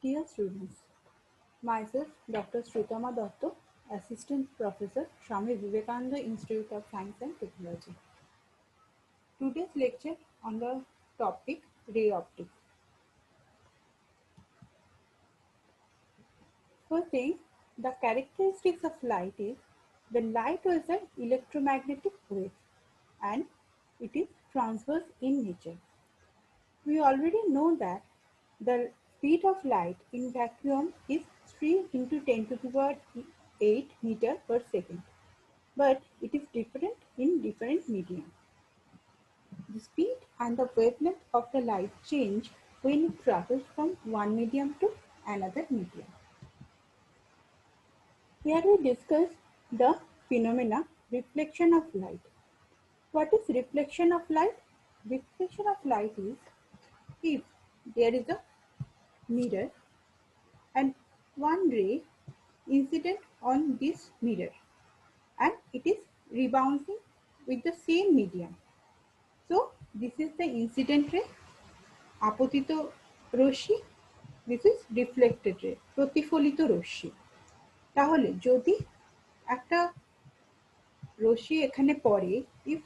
Dear students, myself Dr. Shrutama Datto, Assistant Professor, Swami Vivekananda Institute of Science and Technology. Today's lecture on the topic ray optics. First thing, the characteristics of light is the light is an electromagnetic wave and it is transverse in nature. We already know that the speed of light in vacuum is 3 into 10 to the power 8 meter per second, but it is different in different medium. The speed and the wavelength of the light change when it travels from one medium to another medium. Here we discuss the phenomena reflection of light. What is reflection of light? Reflection of light is if there is a mirror and one ray incident on this mirror and it is rebounding with the same medium. So this is the incident ray, আপতিত রশ্মি, this is reflected ray, প্রতিফলিত রশ্মি। তাহলে যদি একটা রশ্মি এখানে পড়ে, if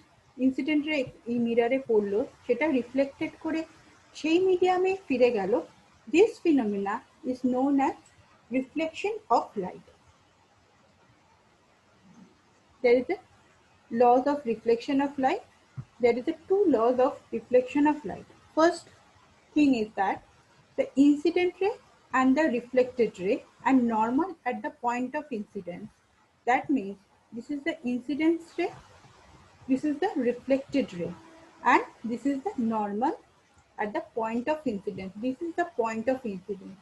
incident ray এই মিররে পড়লো, সেটা রিফ্লেক্টেড করে সেই মিডিয়ামে ফিরে গেল, this phenomena is known as reflection of light. There is a laws of reflection of light. There is a two laws of reflection of light. First thing is that the incident ray and the reflected ray are normal at the point of incidence. That means this is the incidence ray, this is the reflected ray, and this is the normal at the point of incidence. This is the point of incidence.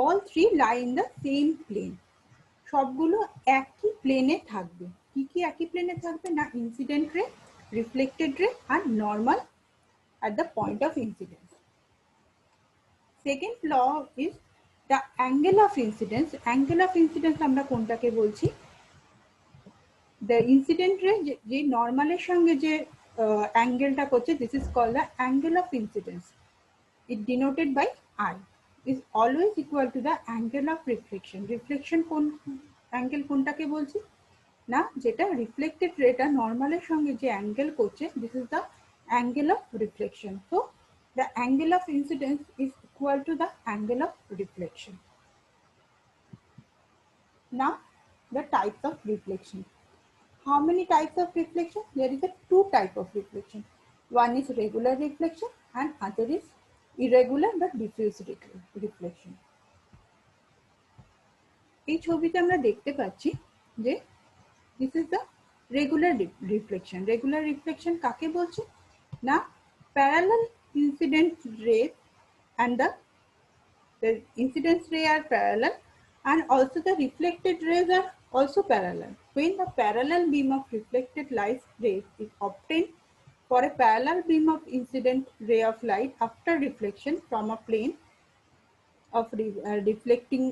All three lie in the same plane. সবগুলো একই প্লেনে থাকবে। কি কি একই প্লেনে থাকবে না, ইনসিডেন্ট রে, রিফ্লেক্টেড রে আর normal at the point of incidence. Second law is the angle of incidence. Angle of incidence আমরা কোনটাকে বলছি? The incident ray যে নরমালের সঙ্গে যে অ্যাঙ্গেলটা করছে, this is called the angle of incidence. It denoted by I is always equal to the angle of reflection. Reflection কোন angle কোনটাকে বলছি না, যেটা রিফ্লেক্টেড রেটা নরমালের সঙ্গে যে অ্যাঙ্গেল করছে, this is the angle of reflection. So the angle of incidence is equal to the angle of reflection. Now the types of reflection. How many types of reflection? There is a two type of reflection. One is regular reflection and other is irregular but diffuse reflection. এই ছবিতে আমরা দেখতে পাচ্ছি যে this is the regular reflection. Regular reflection কাকে বলছে না, parallel incident ray and the incidence ray are parallel and also the reflected rays are also parallel. When the parallel beam of reflected light rays is obtained for a parallel beam of incident ray of light after reflection from a plane of reflecting,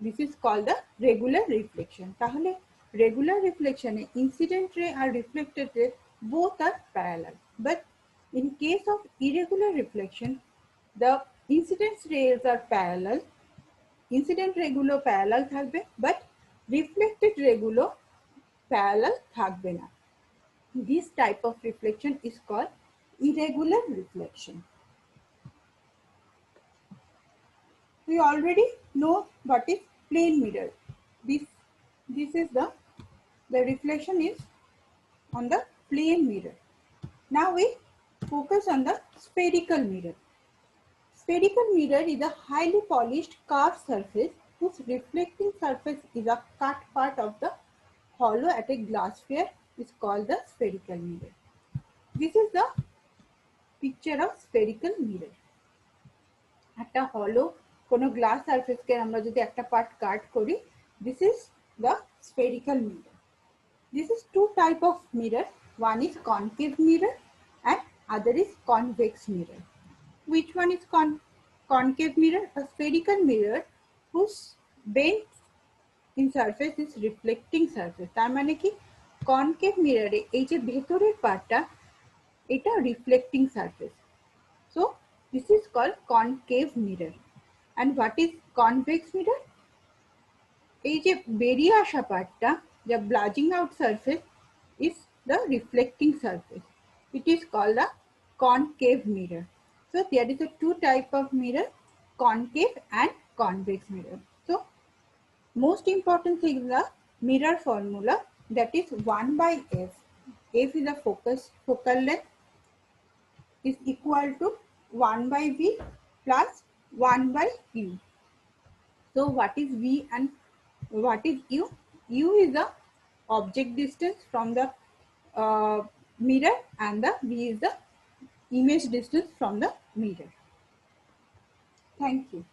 this is called the regular reflection. তাহলে regular reflection A incident ray R reflected ray both are parallel, but in case of irregular reflection the incident rays are parallel, incident ray গুলো parallel থাকবে but reflected ray গুলো parallel থাকবে না. This type of reflection is called irregular reflection. We already know what is plane mirror. This is the reflection is on the plane mirror. Now we focus on the spherical mirror. Spherical mirror is a highly polished curved surface whose reflecting surface is a cut part of the hollow at a glass sphere is called the spherical mirror. This is the picture of spherical mirror. একটা hollow কোনো glass surface কে আমরা যদি একটা part cut করি, this is the spherical mirror. This is two type of mirror. One is concave mirror and other is convex mirror. Which one is concave mirror? A spherical mirror whose bent in surface is reflecting surface. তার মানে কি, concave mirror এ এই যে ভেতরের পার্টটা, এটা reflecting surface. So this is called concave mirror. And what is convex mirror? এই যে বেরিয়ে আসা পার্টটা, the bulging out surface is the reflecting surface. It is called the concave mirror. So there is a two type of mirror, concave and convex mirror. So most important thing is the mirror formula, that is 1 by f. F is the focal length, is equal to 1 by v plus 1 by u. So what is v and what is u? U is the object distance from the mirror, and the v is the image distance from the mirror. Thank you.